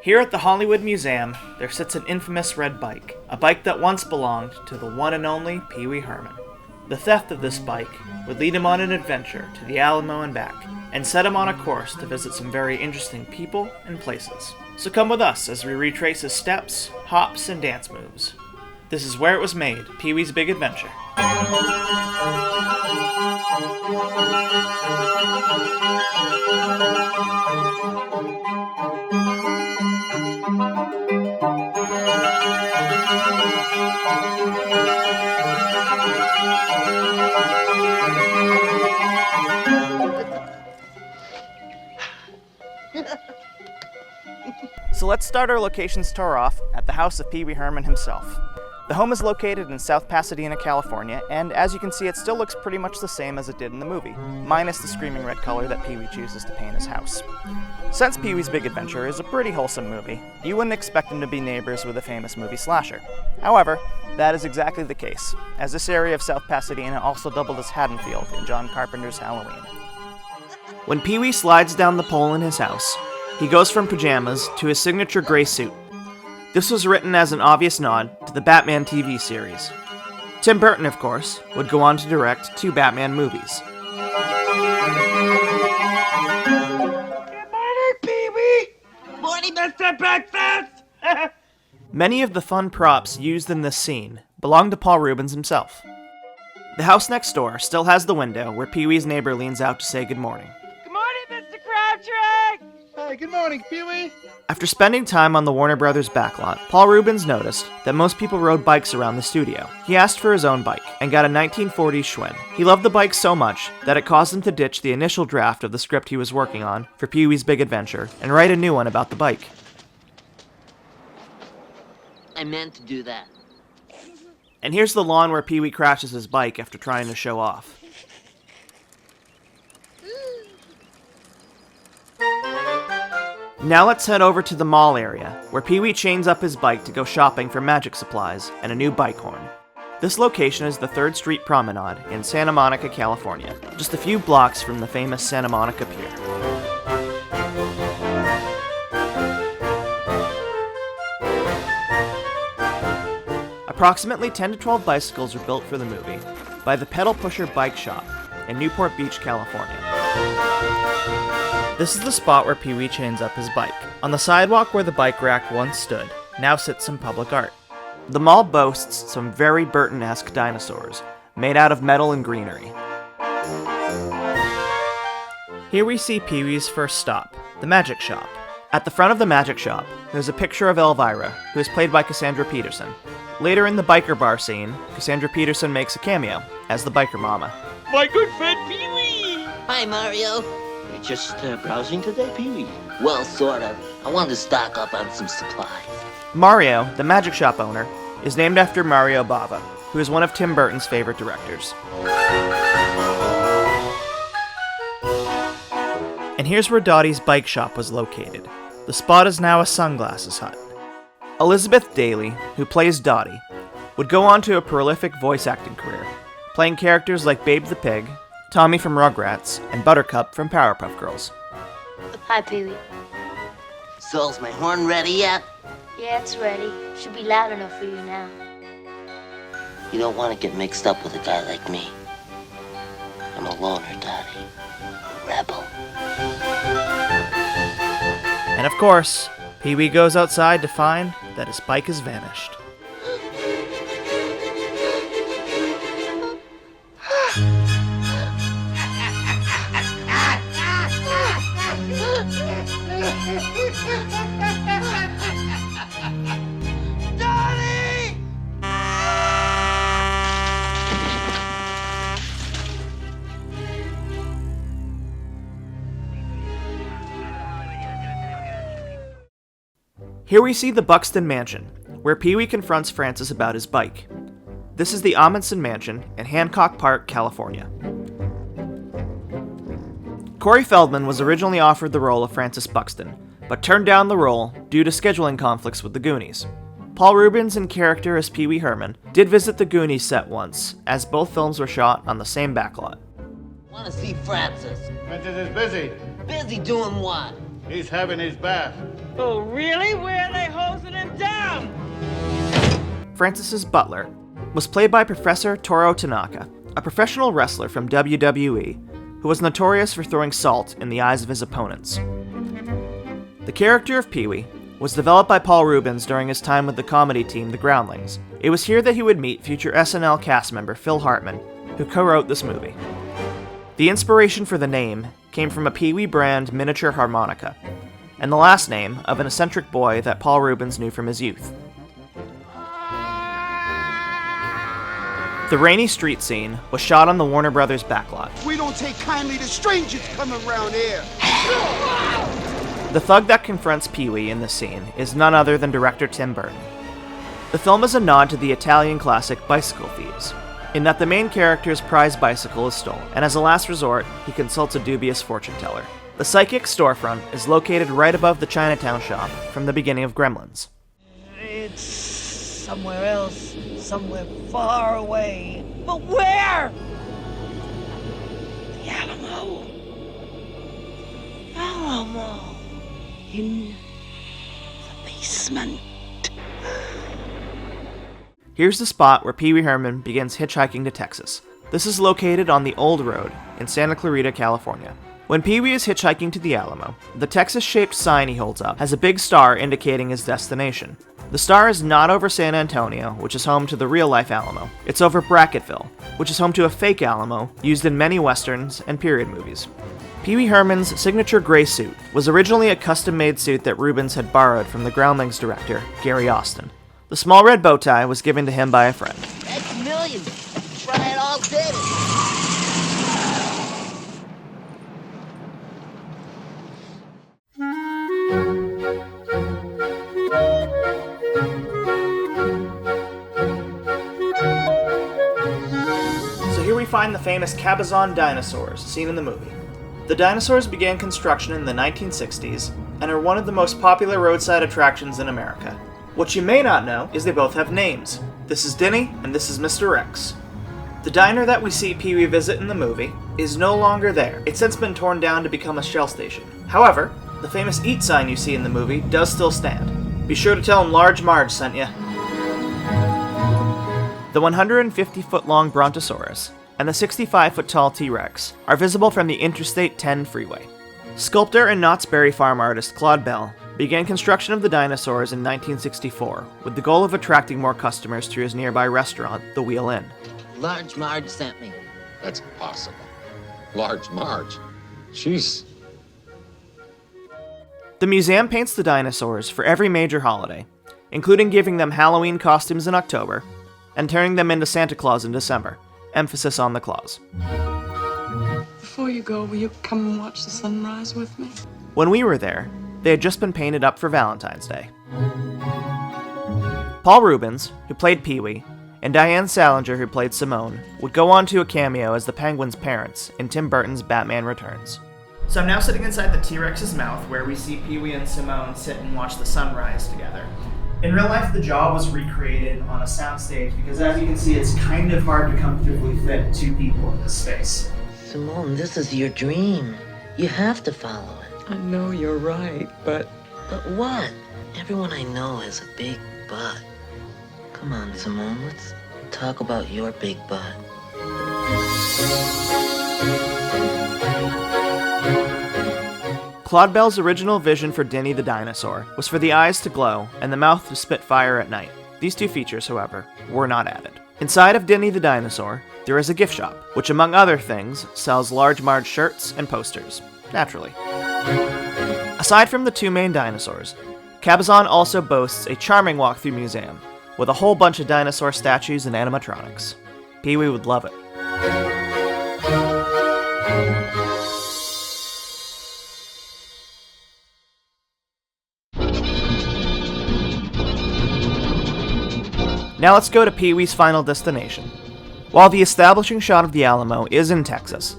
Here at the Hollywood Museum, there sits an infamous red bike, a bike that once belonged to the one and only Pee-wee Herman. The theft of this bike would lead him on an adventure to the Alamo and back, and set him on a course to visit some very interesting people and places. So come with us as we retrace his steps, hops, and dance moves. This is Where It Was Made, Pee-wee's Big Adventure. So let's start our locations tour off at the house of Pee-wee Herman himself. The home is located in South Pasadena, California, and as you can see, it still looks pretty much the same as it did in the movie, minus the screaming red color that Pee-wee chooses to paint his house. Since Pee-wee's Big Adventure is a pretty wholesome movie, you wouldn't expect him to be neighbors with a famous movie slasher. However, that is exactly the case, as this area of South Pasadena also doubled as Haddonfield in John Carpenter's Halloween. When Pee-wee slides down the pole in his house, he goes from pajamas to his signature gray suit. This was written as an obvious nod to the Batman TV series. Tim Burton, of course, would go on to direct 2 Batman movies. Good morning, Pee-wee! Morning, Mr. Breakfast! Many of the fun props used in this scene belong to Paul Reubens himself. The house next door still has the window where Pee-wee's neighbor leans out to say good morning. Good morning, Mr. Crabtree! Hey, good morning, Pee-wee. After spending time on the Warner Brothers backlot, Paul Reubens noticed that most people rode bikes around the studio. He asked for his own bike, and got a 1940s Schwinn. He loved the bike so much that it caused him to ditch the initial draft of the script he was working on for Pee-wee's Big Adventure, and write a new one about the bike. I meant to do that. And here's the lawn where Pee-wee crashes his bike after trying to show off. Now let's head over to the mall area, where Pee-wee chains up his bike to go shopping for magic supplies and a new bike horn. This location is the 3rd Street Promenade in Santa Monica, California, just a few blocks from the famous Santa Monica Pier. Approximately 10 to 12 bicycles are built for the movie by the Pedal Pusher Bike Shop in Newport Beach, California. This is the spot where Pee-wee chains up his bike. On the sidewalk where the bike rack once stood, now sits some public art. The mall boasts some very Burton-esque dinosaurs, made out of metal and greenery. Here we see Pee-wee's first stop, the Magic Shop. At the front of the Magic Shop, there's a picture of Elvira, who is played by Cassandra Peterson. Later in the biker bar scene, Cassandra Peterson makes a cameo as the biker mama. My good friend Pee-wee! Hi, Mario. You're just browsing today, Pee-wee? Well, sort of. I wanted to stock up on some supplies. Mario, the Magic Shop owner, is named after Mario Bava, who is one of Tim Burton's favorite directors. And here's where Dottie's bike shop was located. The spot is now a sunglasses hut. Elizabeth Daly, who plays Dottie, would go on to a prolific voice acting career, playing characters like Babe the Pig, Tommy from Rugrats, and Buttercup from Powerpuff Girls. Hi, Pee-wee. So's my horn ready yet? Yeah, it's ready. Should be loud enough for you now. You don't want to get mixed up with a guy like me. I'm a loner, Dottie. A rebel. And of course, Pee-wee goes outside to find that his bike has vanished. Daddy! Here we see the Buxton Mansion, where Pee-wee confronts Francis about his bike. This is the Amundsen Mansion in Hancock Park, California. Corey Feldman was originally offered the role of Francis Buxton, but turned down the role due to scheduling conflicts with the Goonies. Paul Reubens, in character as Pee-wee Herman, did visit the Goonies set once, as both films were shot on the same backlot. Want to see Francis? Francis is busy. Busy doing what? He's having his bath. Oh, really? Where are they hosing him down? Francis's butler was played by Professor Toru Tanaka, a professional wrestler from WWE who was notorious for throwing salt in the eyes of his opponents. The character of Pee-wee was developed by Paul Reubens during his time with the comedy team The Groundlings. It was here that he would meet future SNL cast member Phil Hartman, who co-wrote this movie. The inspiration for the name came from a Pee-wee brand miniature harmonica, and the last name of an eccentric boy that Paul Reubens knew from his youth. The rainy street scene was shot on the Warner Brothers backlot. We don't take kindly to strangers coming around here. The thug that confronts Pee-wee in this scene is none other than director Tim Burton. The film is a nod to the Italian classic Bicycle Thieves, in that the main character's prized bicycle is stolen, and as a last resort, he consults a dubious fortune teller. The psychic storefront is located right above the Chinatown shop from the beginning of Gremlins. It's somewhere else, somewhere far away. But where? The Alamo. Alamo. In the basement. Here's the spot where Pee-wee Herman begins hitchhiking to Texas. This is located on the Old Road in Santa Clarita, California. When Pee-wee is hitchhiking to the Alamo, the Texas-shaped sign he holds up has a big star indicating his destination. The star is not over San Antonio, which is home to the real-life Alamo. It's over Bracketville, which is home to a fake Alamo used in many westerns and period movies. Pee-wee Herman's signature gray suit was originally a custom-made suit that Reubens had borrowed from the Groundlings director, Gary Austin. The small red bow tie was given to him by a friend. That's millions. Try it all day. So here we find the famous Cabazon dinosaurs seen in the movie. The dinosaurs began construction in the 1960s and are one of the most popular roadside attractions in America. What you may not know is they both have names. This is Denny and this is Mr. Rex. The diner that we see Pee-wee visit in the movie is no longer there. It's since been torn down to become a shell station. However, the famous eat sign you see in the movie does still stand. Be sure to tell him Large Marge sent ya. The 150-foot-long Brontosaurus and the 65-foot-tall T-Rex are visible from the Interstate 10 freeway. Sculptor and Knott's Berry Farm artist Claude Bell began construction of the dinosaurs in 1964 with the goal of attracting more customers to his nearby restaurant, The Wheel Inn. Large Marge sent me. That's impossible. Large Marge. She's... The museum paints the dinosaurs for every major holiday, including giving them Halloween costumes in October and turning them into Santa Claus in December. Emphasis on the claws. Before you go, will you come and watch the sunrise with me? When we were there, they had just been painted up for Valentine's Day. Paul Reubens, who played Pee-wee, and Diane Salinger, who played Simone, would go on to a cameo as the Penguin's parents in Tim Burton's Batman Returns. So I'm now sitting inside the T-Rex's mouth, where we see Pee-wee and Simone sit and watch the sunrise together. In real life, the jaw was recreated on a soundstage because, as you can see, it's kind of hard to comfortably fit two people in this space. Simone, this is your dream. You have to follow it. I know you're right, but... But what? Everyone I know has a big butt. Come on, Simone, let's talk about your big butt. Claude Bell's original vision for Denny the dinosaur was for the eyes to glow and the mouth to spit fire at night. These two features, however, were not added. Inside of Denny the dinosaur, there is a gift shop, which among other things, sells Large Marge shirts and posters. Naturally. Aside from the two main dinosaurs, Cabazon also boasts a charming walkthrough museum, with a whole bunch of dinosaur statues and animatronics. Pee-wee would love it. Now let's go to Pee-wee's final destination. While the establishing shot of the Alamo is in Texas,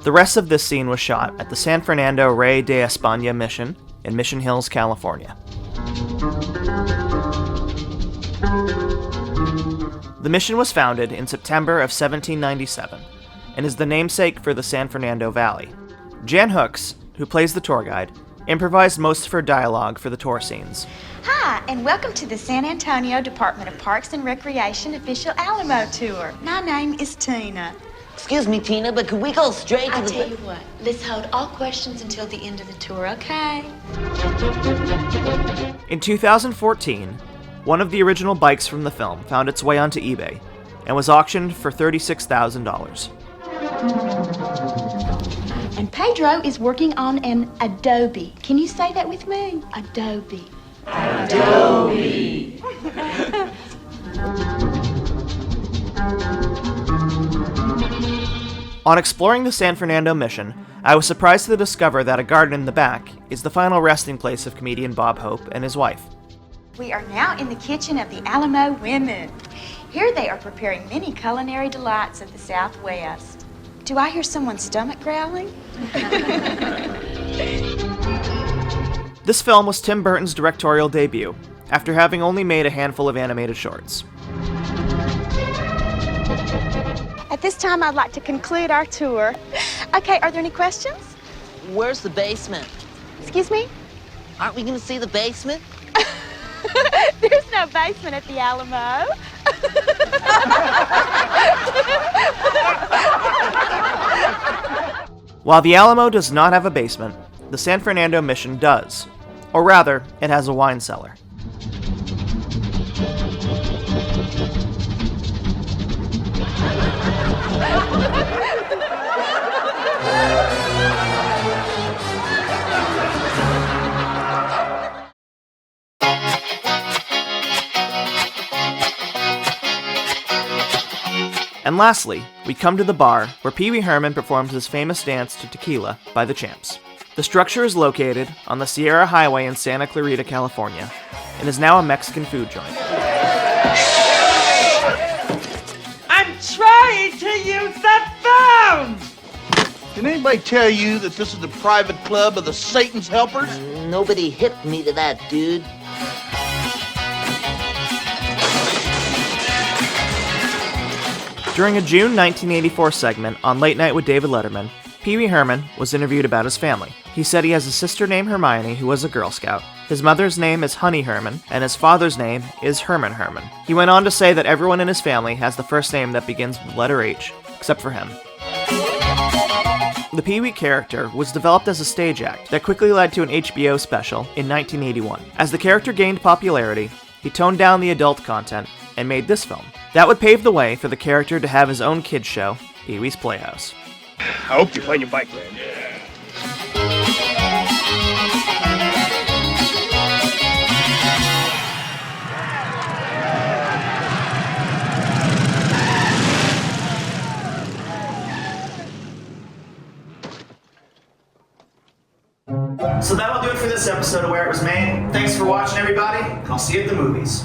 the rest of this scene was shot at the San Fernando Rey de España Mission in Mission Hills, California. The mission was founded in September of 1797 and is the namesake for the San Fernando Valley. Jan Hooks, who plays the tour guide, improvised most of her dialogue for the tour scenes. Hi, and welcome to the San Antonio Department of Parks and Recreation official Alamo tour. My name is Tina. Excuse me, Tina, but could we go straight to I'll the... tell you what, let's hold all questions until the end of the tour, okay? In 2014, one of the original bikes from the film found its way onto eBay and was auctioned for $36,000. And Pedro is working on an Adobe. Can you say that with me? Adobe. Adobe. On exploring the San Fernando mission, I was surprised to discover that a garden in the back is the final resting place of comedian Bob Hope and his wife. We are now in the kitchen of the Alamo women. Here they are preparing many culinary delights of the Southwest. Do I hear someone's stomach growling? This film was Tim Burton's directorial debut, after having only made a handful of animated shorts. At this time, I'd like to conclude our tour. Okay, are there any questions? Where's the basement? Excuse me? Aren't we gonna see the basement? There's no basement at the Alamo. While the Alamo does not have a basement, the San Fernando mission does. Or rather, it has a wine cellar. And lastly, we come to the bar where Pee-wee Herman performs his famous dance to Tequila by the Champs. The structure is located on the Sierra Highway in Santa Clarita, California, and is now a Mexican food joint. I'm trying to use the phone! Did anybody tell you that this is the private club of the Satan's helpers? Nobody hipped me to that, dude. During a June 1984 segment on Late Night with David Letterman, Pee-wee Herman was interviewed about his family. He said he has a sister named Hermione who was a Girl Scout. His mother's name is Honey Herman, and his father's name is Herman Herman. He went on to say that everyone in his family has the first name that begins with the letter H, except for him. The Pee-wee character was developed as a stage act that quickly led to an HBO special in 1981. As the character gained popularity, he toned down the adult content and made this film. That would pave the way for the character to have his own kids show, Pee-wee's Playhouse. I hope you find your bike, man. So that'll do it for this episode of Where It Was Made. Thanks for watching, everybody, and I'll see you at the movies.